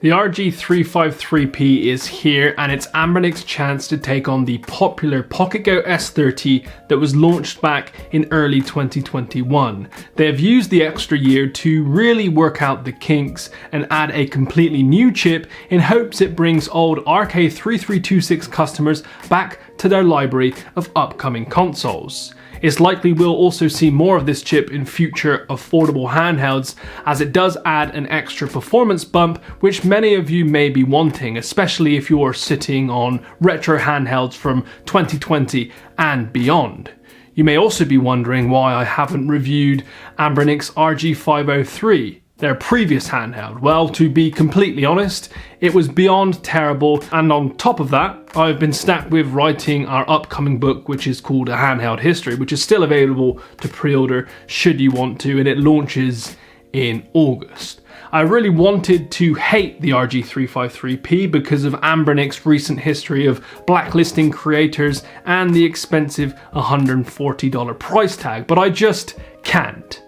The RG353P is here, and it's ANBERNIC's chance to take on the popular PocketGo S30 that was launched back in early 2021. They have used the extra year to really work out the kinks and add a completely new chip in hopes it brings old RK3326 customers back to their library of upcoming consoles. It's likely we'll also see more of this chip in future affordable handhelds, as it does add an extra performance bump which many of you may be wanting, especially if you're sitting on retro handhelds from 2020 and beyond. You may also be wondering why I haven't reviewed ANBERNIC's RG503, their previous handheld. Well, to be completely honest, it was beyond terrible, and on top of that, I've been stacked with writing our upcoming book, which is called A Handheld History, which is still available to pre-order should you want to, and it launches in August. I really wanted to hate the RG353P because of ANBERNIC's recent history of blacklisting creators and the expensive $140 price tag, but I just can't.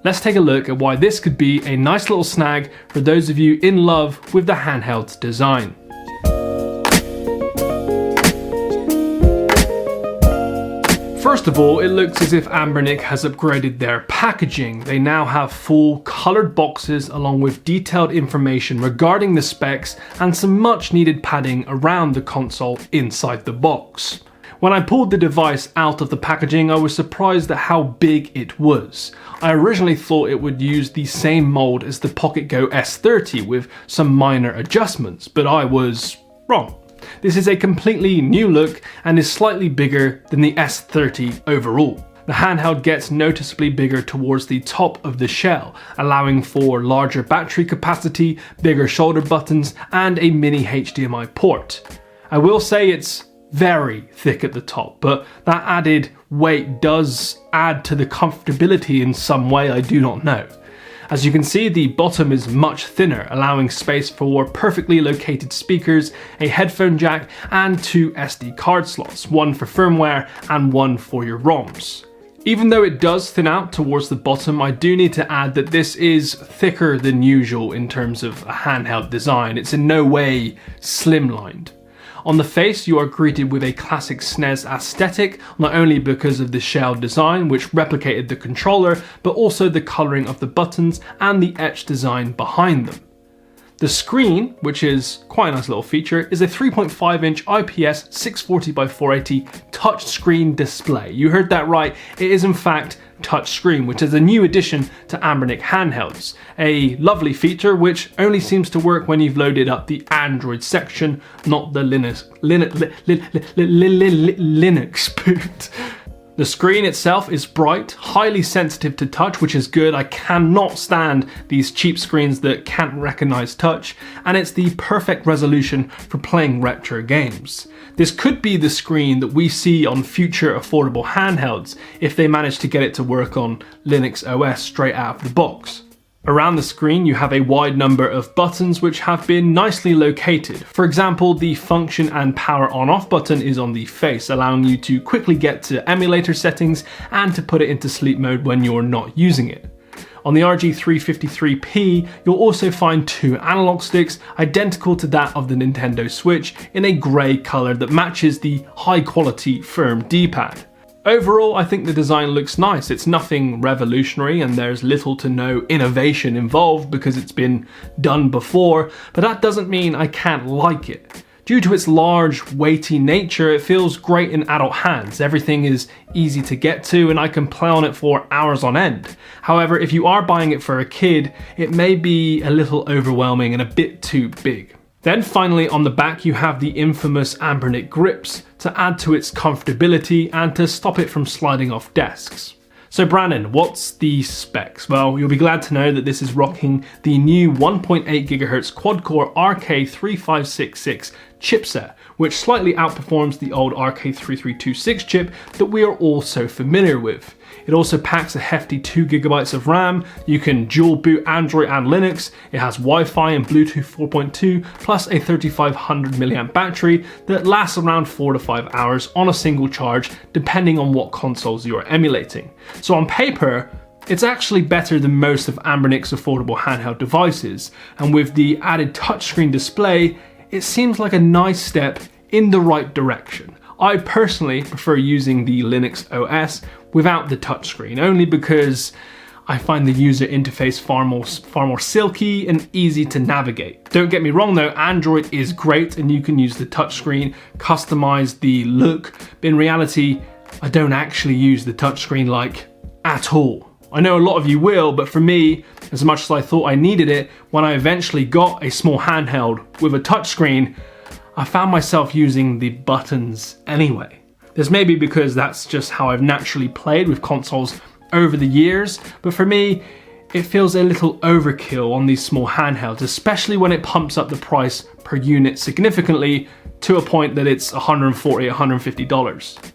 Let's take a look at why this could be a nice little snag for those of you in love with the handheld's design. First of all, it looks as if ANBERNIC has upgraded their packaging. They now have full coloured boxes along with detailed information regarding the specs and some much needed padding around the console inside the box. When I pulled the device out of the packaging, I was surprised at how big it was. I originally thought it would use the same mold as the PocketGo S30 with some minor adjustments, but I was wrong. This is a completely new look and is slightly bigger than the S30 overall. The handheld gets noticeably bigger towards the top of the shell, allowing for larger battery capacity, bigger shoulder buttons, and a mini HDMI port. I will say it's very thick at the top, but that added weight does add to the comfortability in some way I do not know. As you can see, the bottom is much thinner, allowing space for perfectly located speakers, a headphone jack, and two SD card slots, one for firmware and one for your ROMs. Even though it does thin out towards the bottom, I do need to add that this is thicker than usual in terms of a handheld design. It's in no way slimlined. On the face, you are greeted with a classic SNES aesthetic, not only because of the shell design, which replicated the controller, but also the colouring of the buttons and the etched design behind them. The screen, which is quite a nice little feature, is a 3.5-inch IPS 640x480 touchscreen display. You heard that right, it is in fact touchscreen, which is a new addition to ANBERNIC handhelds. A lovely feature which only seems to work when you've loaded up the Android section, not the Linux boot. The screen itself is bright, highly sensitive to touch, which is good. I cannot stand these cheap screens that can't recognize touch, and it's the perfect resolution for playing retro games. This could be the screen that we see on future affordable handhelds if they manage to get it to work on Linux OS straight out of the box. Around the screen you have a wide number of buttons which have been nicely located. For example, the function and power on-off button is on the face, allowing you to quickly get to emulator settings and to put it into sleep mode when you're not using it. On the RG353P, you'll also find two analog sticks identical to that of the Nintendo Switch in a grey colour that matches the high quality firm D-pad. Overall, I think the design looks nice. It's nothing revolutionary and there's little to no innovation involved because it's been done before, but that doesn't mean I can't like it. Due to its large, weighty nature, it feels great in adult hands. Everything is easy to get to and I can play on it for hours on end. However, if you are buying it for a kid, it may be a little overwhelming and a bit too big. Then finally on the back you have the infamous ANBERNIC grips to add to its comfortability and to stop it from sliding off desks. So Brandon, what's the specs? Well, you'll be glad to know that this is rocking the new 1.8 GHz quad-core RK3566 chipset, which slightly outperforms the old RK3326 chip that we are all so familiar with. It also packs a hefty 2 GB of RAM, you can dual boot Android and Linux, it has Wi-Fi and Bluetooth 4.2, plus a 3500 mAh battery that lasts around 4 to 5 hours on a single charge, depending on what consoles you are emulating. So on paper, It's actually better than most of ANBERNIC's affordable handheld devices, and with the added touchscreen display, it seems like a nice step in the right direction. I personally prefer using the Linux OS without the touchscreen, only because I find the user interface far more silky and easy to navigate. Don't get me wrong though, Android is great and you can use the touchscreen, customize the look, but in reality, I don't actually use the touchscreen like at all. I know a lot of you will, but for me, as much as I thought I needed it, when I eventually got a small handheld with a touchscreen, I found myself using the buttons anyway. This may be because that's just how I've naturally played with consoles over the years, but for me, it feels a little overkill on these small handhelds, especially when it pumps up the price per unit significantly to a point that it's $140, $150.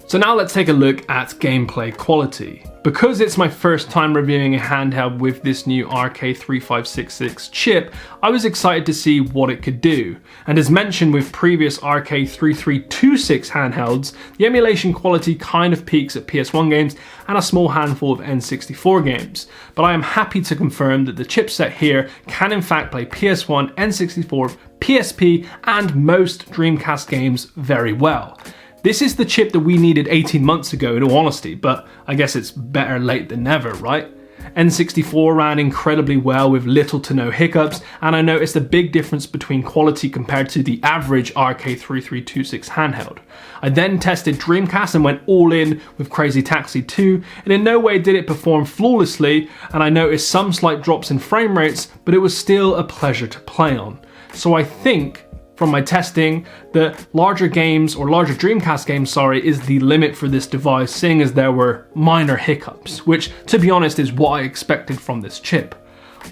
So now let's take a look at gameplay quality. Because it's my first time reviewing a handheld with this new RK356 chip, I was excited to see what it could do. And as mentioned with previous RK3326 handhelds, the emulation quality kind of peaks at PS1 games and a small handful of N64 games. But I am happy to confirm that the chipset here can in fact play PS1, N64, PSP, and most Dreamcast games very well. This is the chip that we needed 18 months ago, in all honesty, but I guess it's better late than never, right? N64 ran incredibly well with little to no hiccups, and I noticed a big difference between quality compared to the average RK3326 handheld. I then tested Dreamcast and went all in with Crazy Taxi 2, and in no way did it perform flawlessly, and I noticed some slight drops in frame rates, but it was still a pleasure to play on. So I think, from my testing, that larger Dreamcast games, is the limit for this device, seeing as there were minor hiccups, which, to be honest, is what I expected from this chip.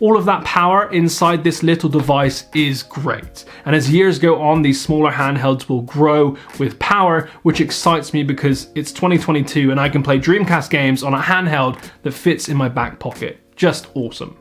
All of that power inside this little device is great, and as years go on, these smaller handhelds will grow with power, which excites me because it's 2022 and I can play Dreamcast games on a handheld that fits in my back pocket. Just awesome.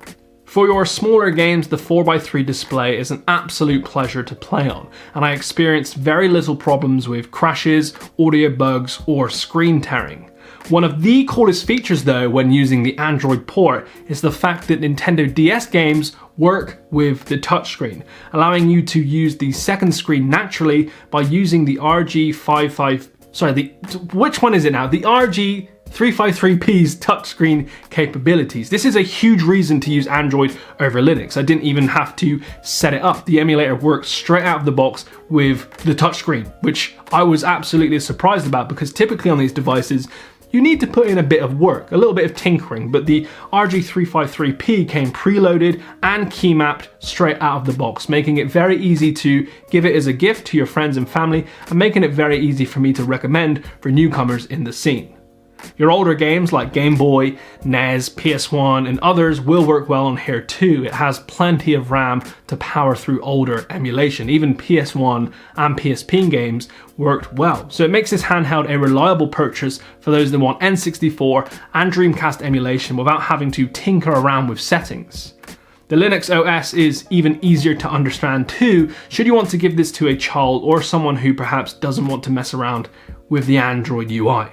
For your smaller games, the 4x3 display is an absolute pleasure to play on, and I experienced very little problems with crashes, audio bugs, or screen tearing. One of the coolest features though when using the Android port is the fact that Nintendo DS games work with the touchscreen, allowing you to use the second screen naturally by using the RG353P's touchscreen capabilities. This is a huge reason to use Android over Linux. I didn't even have to set it up. The emulator works straight out of the box with the touchscreen, which I was absolutely surprised about because typically on these devices, you need to put in a bit of work, a little bit of tinkering, but the RG353P came preloaded and key mapped straight out of the box, making it very easy to give it as a gift to your friends and family and making it very easy for me to recommend for newcomers in the scene. Your older games like Game Boy, NES, PS1 and others will work well on here too. It has plenty of RAM to power through older emulation. Even PS1 and PSP games worked well. So it makes this handheld a reliable purchase for those that want N64 and Dreamcast emulation without having to tinker around with settings. The Linux OS is even easier to understand too, should you want to give this to a child or someone who perhaps doesn't want to mess around with the Android UI.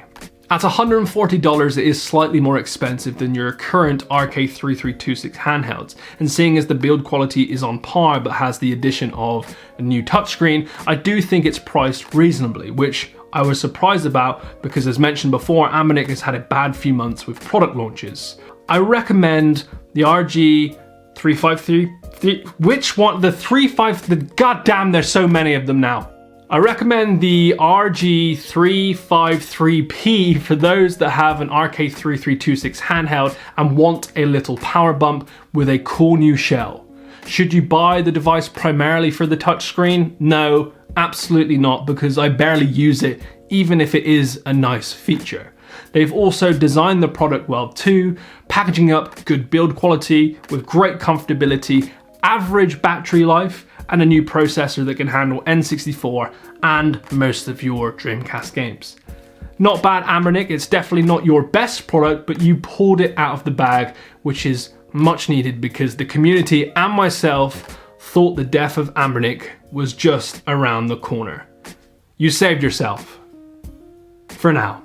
At $140, it is slightly more expensive than your current RK3326 handhelds, and seeing as the build quality is on par but has the addition of a new touchscreen, I do think it's priced reasonably, which I was surprised about because, as mentioned before, ANBERNIC has had a bad few months with product launches. I recommend the RG353, goddamn, there's so many of them now. I recommend the RG353P for those that have an RK3326 handheld and want a little power bump with a cool new shell. Should you buy the device primarily for the touchscreen? No, absolutely not, because I barely use it, even if it is a nice feature. They've also designed the product well too, packaging up good build quality with great comfortability, average battery life, and a new processor that can handle N64 and most of your Dreamcast games. Not bad, ANBERNIC. It's definitely not your best product, but you pulled it out of the bag, which is much needed because the community and myself thought the death of ANBERNIC was just around the corner. You saved yourself. For now.